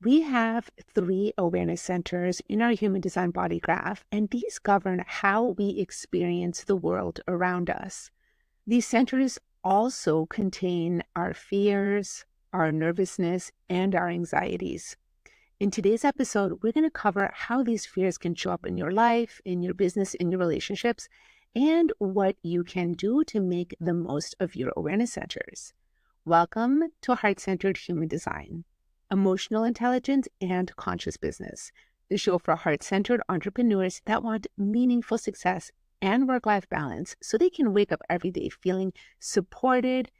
We have three awareness centers in our human design body graph, and these govern how we experience the world around us. These centers also contain our fears, our nervousness, and our anxieties. In today's episode, we're going to cover how these fears can show up in your life, in your business, in your relationships, and what you can do to make the most of your awareness centers. Welcome to Heart Centered Human Design, Emotional Intelligence, and Conscious Business, the show for heart centered entrepreneurs that want meaningful success and work life balance so they can wake up every day feeling supported,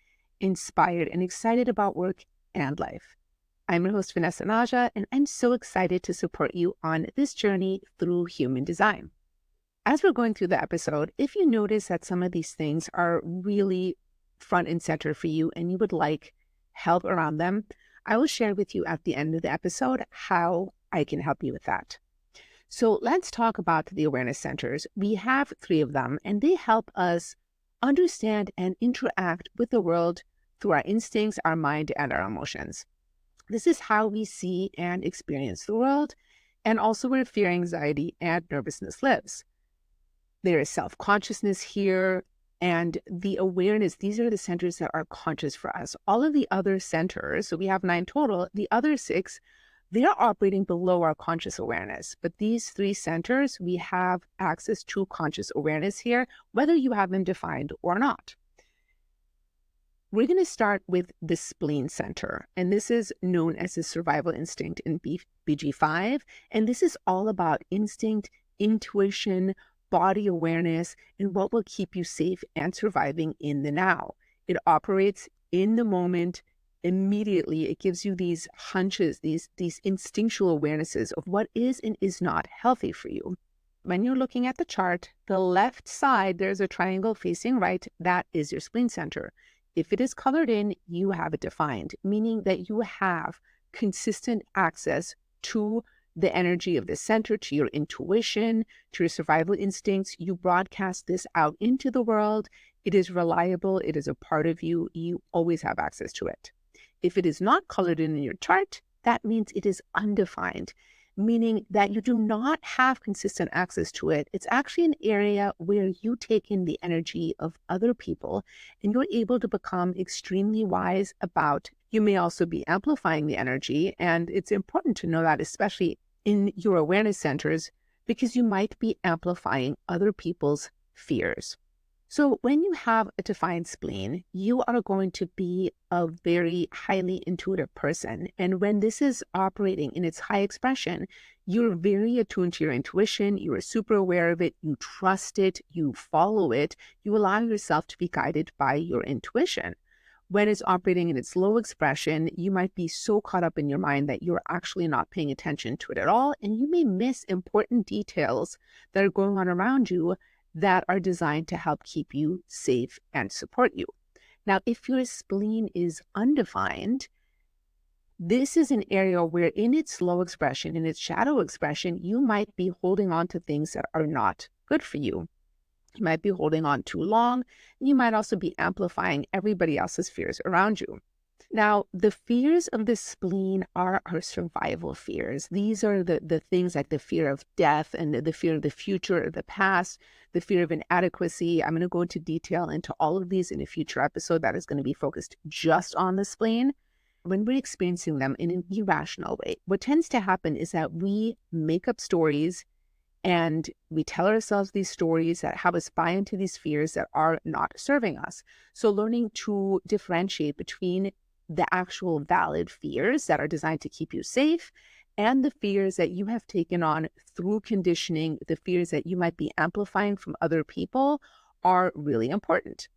inspired, and excited about work and life. I'm your host, Vanessa Naja, and I'm so excited to support you on this journey through human design. As we're going through the episode, if you notice that some of these things are really front and center for you and you would like help around them, I will share with you at the end of the episode how I can help you with that. So let's talk about the awareness centers. We have three of them, and they help us understand and interact with the world through our instincts, our mind, and our emotions. This is how we see and experience the world, and also where fear, anxiety, and nervousness lives. There is self-consciousness here, and the awareness. These are the centers that are conscious for us. All of the other centers, so we have 9 total, the other 6, they're operating below our conscious awareness. But these 3 centers, we have access to conscious awareness here, whether you have them defined or not. We're going to start with the spleen center, and this is known as the survival instinct in BG5. And this is all about instinct, intuition, body awareness, and what will keep you safe and surviving in the now. It operates in the moment immediately. It gives you these hunches, these instinctual awarenesses of what is and is not healthy for you. When you're looking at the chart, the left side, there's a triangle facing right. That is your spleen center. If it is colored in, you have it defined, meaning that you have consistent access to the energy of the center, to your intuition, to your survival instincts. You broadcast this out into the world. It is reliable. It is a part of you. You always have access to it. If it is not colored in your chart, that means it is undefined, meaning that you do not have consistent access to it. It's actually an area where you take in the energy of other people and you're able to become extremely wise about. You may also be amplifying the energy, and it's important to know that, especially in your awareness centers, because you might be amplifying other people's fears. So when you have a defined spleen, you are going to be a very highly intuitive person. And when this is operating in its high expression, you're very attuned to your intuition. You are super aware of it. You trust it. You follow it. You allow yourself to be guided by your intuition. When it's operating in its low expression, you might be so caught up in your mind that you're actually not paying attention to it at all. And you may miss important details that are going on around you that are designed to help keep you safe and support you. Now, if your spleen is undefined, this is an area where in its low expression, in its shadow expression, you might be holding on to things that are not good for you. You might be holding on too long. You might also be amplifying everybody else's fears around you. Now, the fears of the spleen are our survival fears. These are the things like the fear of death and the fear of the future or the past, the fear of inadequacy. I'm going to go into detail into all of these in a future episode that is going to be focused just on the spleen. When we're experiencing them in an irrational way, what tends to happen is that we make up stories and we tell ourselves these stories that have us buy into these fears that are not serving us. So learning to differentiate between the actual valid fears that are designed to keep you safe and the fears that you have taken on through conditioning, the fears that you might be amplifying from other people, are really important.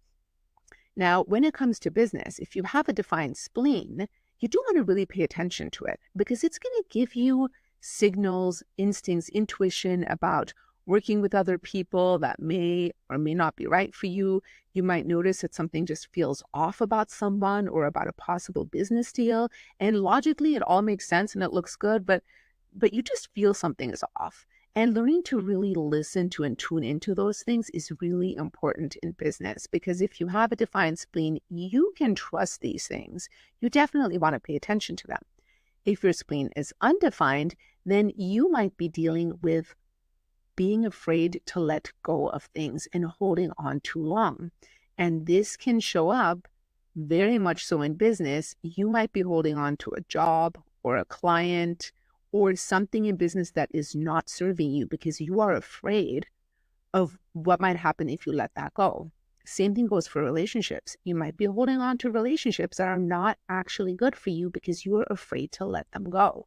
Now, when it comes to business, if you have a defined spleen, you do want to really pay attention to it because it's going to give you signals, instincts, intuition about working with other people that may or may not be right for you. You might notice that something just feels off about someone or about a possible business deal. And logically, it all makes sense and it looks good, but you just feel something is off. And learning to really listen to and tune into those things is really important in business because if you have a defined spleen, you can trust these things. You definitely want to pay attention to them. If your spleen is undefined, then you might be dealing with being afraid to let go of things and holding on too long. And this can show up very much so in business. You might be holding on to a job or a client or something in business that is not serving you because you are afraid of what might happen if you let that go. Same thing goes for relationships. You might be holding on to relationships that are not actually good for you because you are afraid to let them go.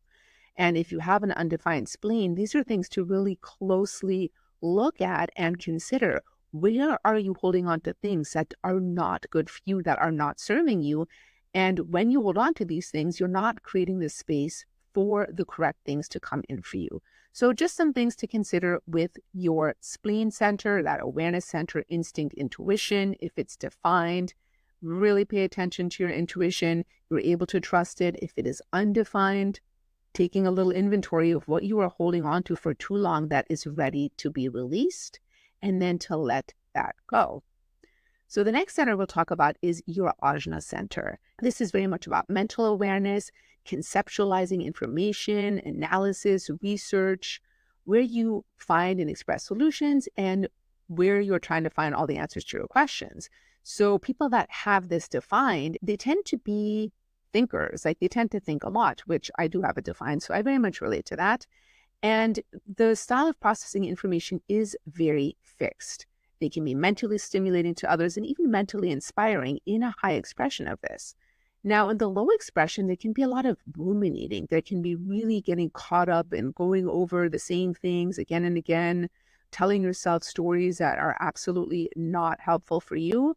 And if you have an undefined spleen, these are things to really closely look at and consider. Where are you holding on to things that are not good for you, that are not serving you? And when you hold on to these things, you're not creating the space for the correct things to come in for you. So just some things to consider with your spleen center, that awareness center, instinct, intuition. If it's defined, really pay attention to your intuition. You're able to trust it. If it is undefined, taking a little inventory of what you are holding on to for too long that is ready to be released, and then to let that go. So the next center we'll talk about is your ajna center. This is very much about mental awareness, conceptualizing information, analysis, research, where you find and express solutions and where you're trying to find all the answers to your questions. So people that have this defined, they tend to be thinkers. Like they tend to think a lot, which I do have it defined. So I very much relate to that. And the style of processing information is very fixed. They can be mentally stimulating to others and even mentally inspiring in a high expression of this. Now, in the low expression, there can be a lot of ruminating. There can be really getting caught up and going over the same things again and again, telling yourself stories that are absolutely not helpful for you.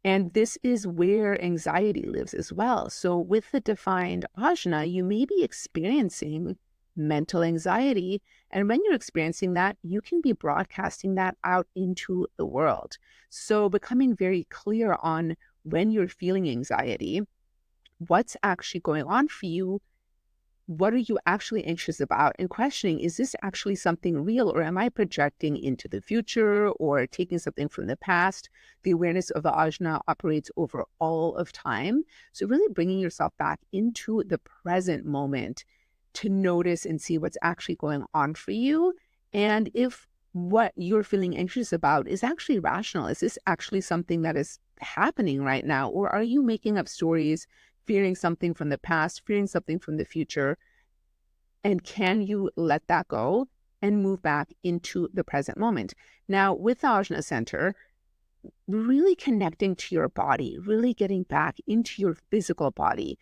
And this is where anxiety lives as well. So with the defined ajna, you may be experiencing mental anxiety. And when you're experiencing that, you can be broadcasting that out into the world. So becoming very clear on when you're feeling anxiety, what's actually going on for you, what are you actually anxious about, and questioning, is this actually something real, or am I projecting into the future or taking something from the past? The awareness of the ajna operates over all of time. So really bringing yourself back into the present moment to notice and see what's actually going on for you. And if what you're feeling anxious about is actually rational, is this actually something that is happening right now? Or are you making up stories, fearing something from the past, fearing something from the future? And can you let that go and move back into the present moment? Now, with the Ajna Center, really connecting to your body, really getting back into your physical body.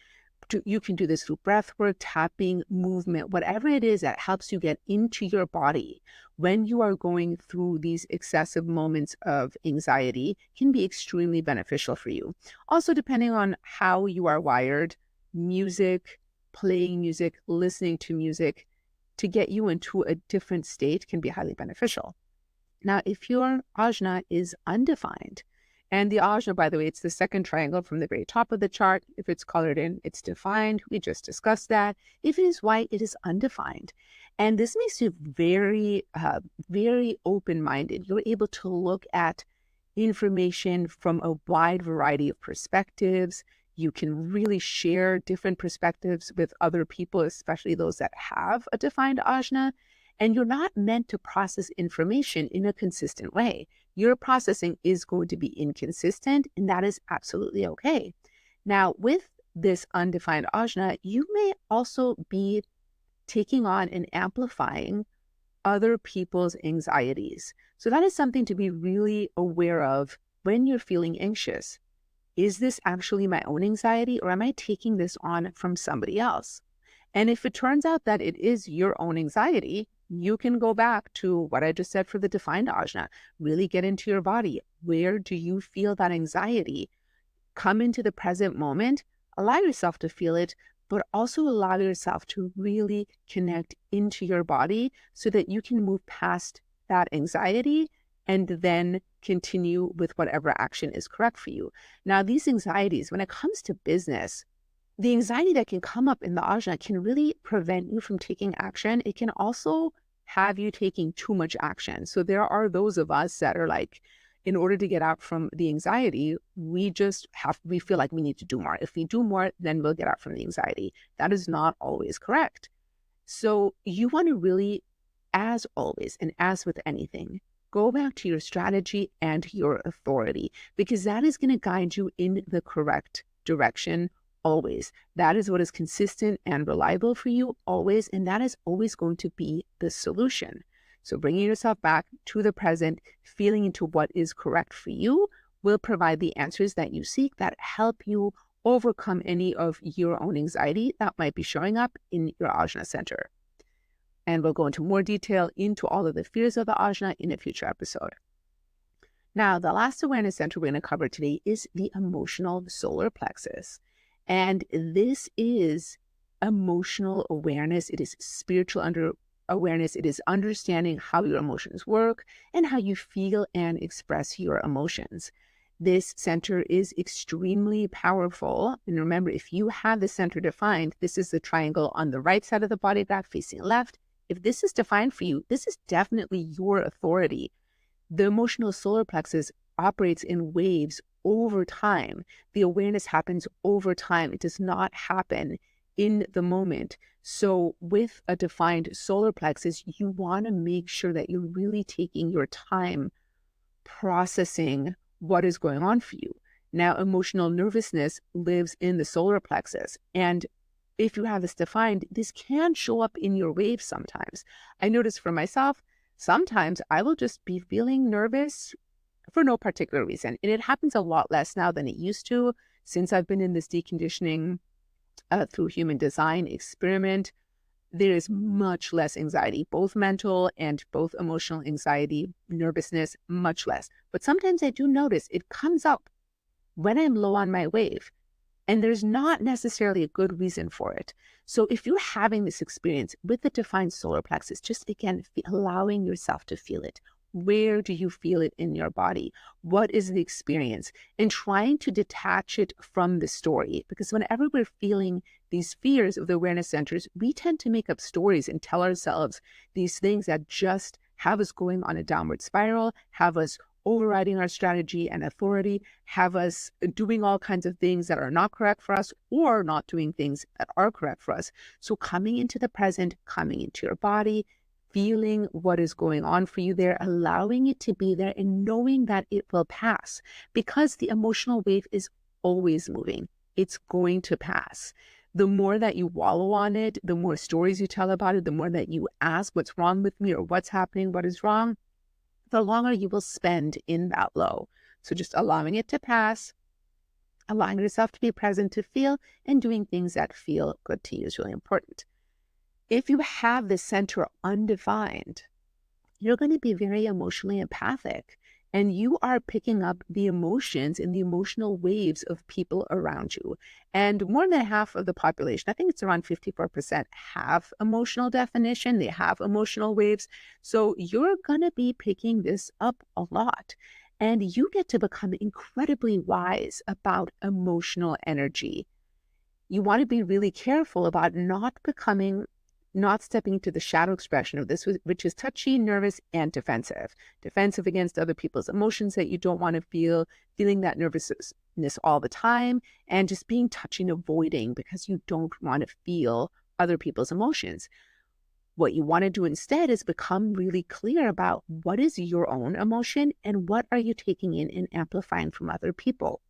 You can do this through breath work, tapping, movement, whatever it is that helps you get into your body when you are going through these excessive moments of anxiety can be extremely beneficial for you. Also, depending on how you are wired, music, playing music, listening to music to get you into a different state can be highly beneficial. Now, if your ajna is undefined, and the ajna, by the way, it's the second triangle from the very top of the chart. If it's colored in, it's defined. We just discussed that. If it is white, it is undefined. And this makes you very, very open-minded. You're able to look at information from a wide variety of perspectives. You can really share different perspectives with other people, especially those that have a defined ajna. And you're not meant to process information in a consistent way. Your processing is going to be inconsistent, and that is absolutely okay. Now, with this undefined ajna, you may also be taking on and amplifying other people's anxieties. So that is something to be really aware of when you're feeling anxious. Is this actually my own anxiety, or am I taking this on from somebody else? And if it turns out that it is your own anxiety, you can go back to what I just said for the defined ajna. Really get into your body. Where do you feel that anxiety? Come into the present moment, allow yourself to feel it, but also allow yourself to really connect into your body so that you can move past that anxiety and then continue with whatever action is correct for you. Now, these anxieties, when it comes to business, the anxiety that can come up in the ajna can really prevent you from taking action. It can also have you taking too much action. So there are those of us that are like, In order to get out from the anxiety, we feel like we need to do more. If we do more, then we'll get out from the anxiety. That is not always correct. So you want to really, as always, and as with anything, go back to your strategy and your authority, because that is going to guide you in the correct direction always. That is what is consistent and reliable for you always, and that is always going to be the solution. So bringing yourself back to the present, feeling into what is correct for you, will provide the answers that you seek that help you overcome any of your own anxiety that might be showing up in your ajna center. And we'll go into more detail into all of the fears of the ajna in a future episode. Now, the last awareness center we're going to cover today is the emotional solar plexus. And this is emotional awareness. It is spiritual awareness. It is understanding how your emotions work and how you feel and express your emotions. This center is extremely powerful. And remember, if you have the center defined, this is the triangle on the right side of the body graph facing left. If this is defined for you, this is definitely your authority. The emotional solar plexus operates in waves over time. The awareness happens over time. It does not happen in the moment. So with a defined solar plexus, you want to make sure that you're really taking your time processing what is going on for you. Now, emotional nervousness lives in the solar plexus. And if you have this defined, this can show up in your waves sometimes. I notice for myself, sometimes I will just be feeling nervous for no particular reason. And it happens a lot less now than it used to since I've been in this deconditioning through human design experiment. There is much less anxiety, both mental and both emotional anxiety, nervousness, much less. But sometimes I do notice it comes up when I'm low on my wave, and there's not necessarily a good reason for it. So if you're having this experience with the defined solar plexus, just again, allowing yourself to feel it. Where do you feel it in your body? What is the experience? And trying to detach it from the story. Because whenever we're feeling these fears of the awareness centers, we tend to make up stories and tell ourselves these things that just have us going on a downward spiral, have us overriding our strategy and authority, have us doing all kinds of things that are not correct for us or not doing things that are correct for us. So coming into the present, coming into your body, feeling what is going on for you there, allowing it to be there and knowing that it will pass, because the emotional wave is always moving. It's going to pass. The more that you wallow on it, the more stories you tell about it, the more that you ask what's wrong with me or what's happening, what is wrong, the longer you will spend in that low. So just allowing it to pass, allowing yourself to be present, to feel, and doing things that feel good to you is really important. If you have the center undefined, you're going to be very emotionally empathic, and you are picking up the emotions and the emotional waves of people around you. And more than half of the population, I think it's around 54%, have emotional definition. They have emotional waves. So you're going to be picking this up a lot. And you get to become incredibly wise about emotional energy. You want to be really careful about not stepping into the shadow expression of this, which is touchy, nervous, and defensive. Defensive against other people's emotions that you don't want to feel, feeling that nervousness all the time, and just being touchy and avoiding because you don't want to feel other people's emotions. What you want to do instead is become really clear about what is your own emotion and what are you taking in and amplifying from other people.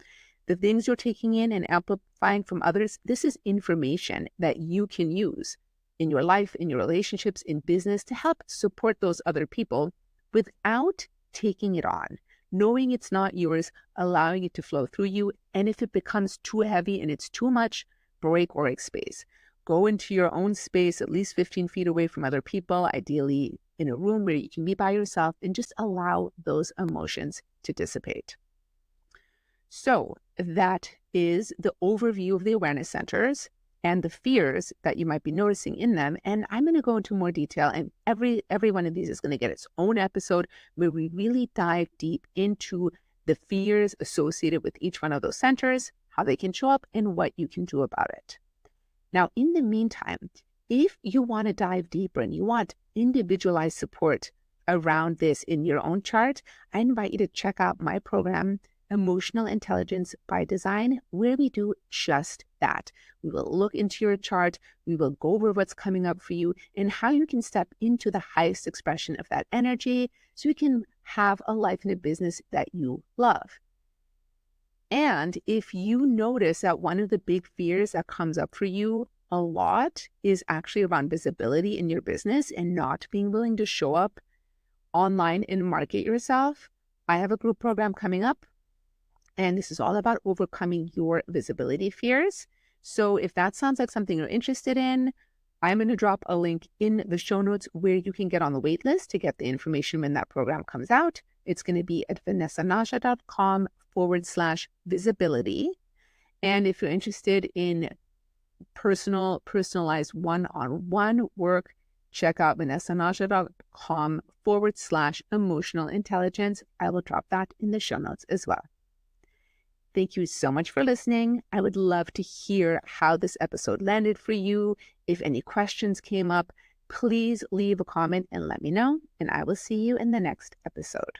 The things you're taking in and amplifying from others, this is information that you can use in your life, in your relationships, in business, to help support those other people without taking it on, knowing it's not yours, allowing it to flow through you. And if it becomes too heavy and it's too much, break or make space. Go into your own space, at least 15 feet away from other people, ideally in a room where you can be by yourself, and just allow those emotions to dissipate. So that is the overview of the awareness centers and the fears that you might be noticing in them. And I'm going to go into more detail, and every one of these is going to get its own episode where we really dive deep into the fears associated with each one of those centers, how they can show up, and what you can do about it. Now, in the meantime, if you want to dive deeper and you want individualized support around this in your own chart, I invite you to check out my program, Emotional Intelligence by Design, where we do just that. We will look into your chart, we will go over what's coming up for you and how you can step into the highest expression of that energy so you can have a life and a business that you love. And if you notice that one of the big fears that comes up for you a lot is actually around visibility in your business and not being willing to show up online and market yourself, I have a group program coming up, and this is all about overcoming your visibility fears. So if that sounds like something you're interested in, I'm going to drop a link in the show notes where you can get on the wait list to get the information when that program comes out. It's going to be at vanessanaja.com/visibility. And if you're interested in personalized one-on-one work, check out vanessanaja.com/emotional intelligence. I will drop that in the show notes as well. Thank you so much for listening. I would love to hear how this episode landed for you. If any questions came up, please leave a comment and let me know, and I will see you in the next episode.